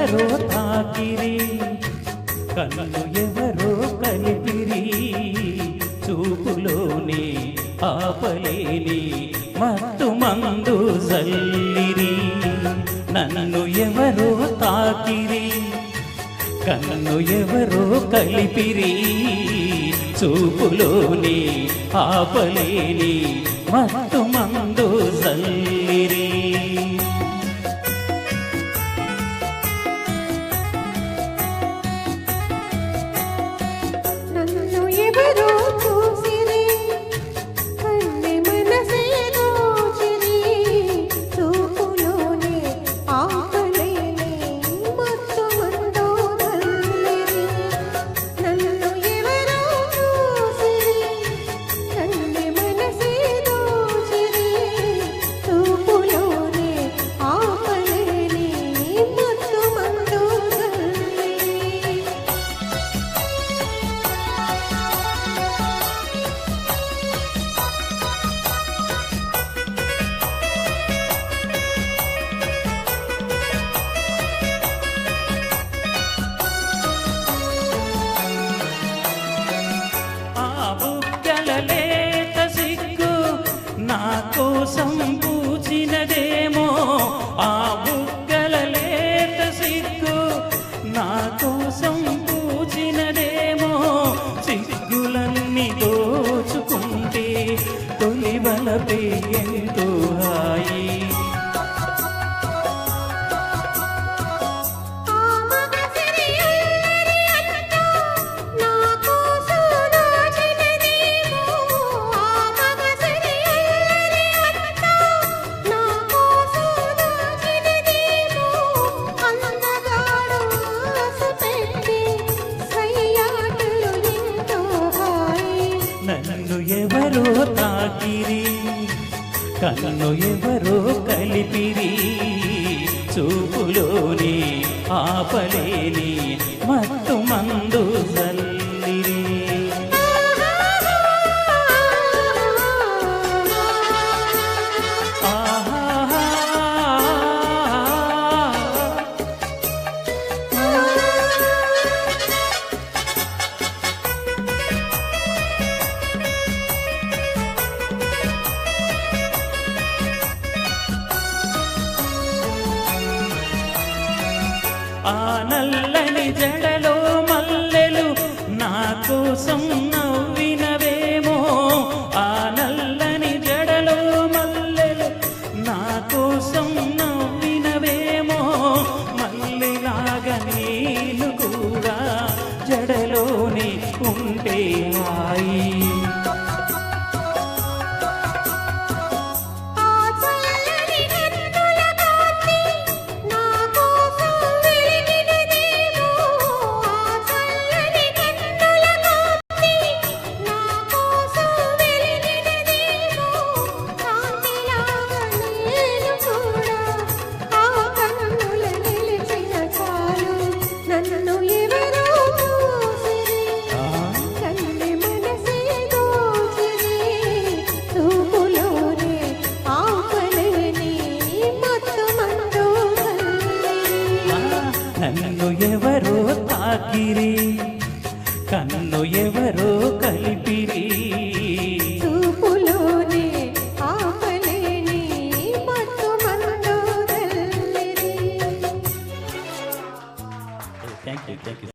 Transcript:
ఎవరో తాకిరి, కన్ను ఎవరో కలిపిరి, చూపులోని ఆపలేని మత్తు మందు జల్లిరి. నన్ను ఎవరో తాకిరి, కన్ను ఎవరో కలిపిరి, చూపులోని ఆపలేని మత్తు మందు జల్లిరి. లేత సిగ్గు నా కోసం పూచినదేమో, ఆ బుగ్గల లేత సిగ్గు నా కోసం పూచినదేమో. సిగ్గులన్నీ దోచుకుంటే తొలివలపే ఎంతో హాయి. నన్ను ఎవరో తాకిరి, కన్ను ఎవరో కలిపిరి, చూపులోని ఆపలేని మత్తు మందు జల్లిరి. ఆ నల్లని జడలో మల్లెలు నా కోసం నవ్వినవేమో, ఆ నల్లని జడలో మల్లెలు నా కోసం నవ్వినవేమో. మల్లెలాగా నేను కూడా జడలోనే ఉంటే హాయి. నన్ను ఎవరో తాకిరి, కన్ను ఎవరో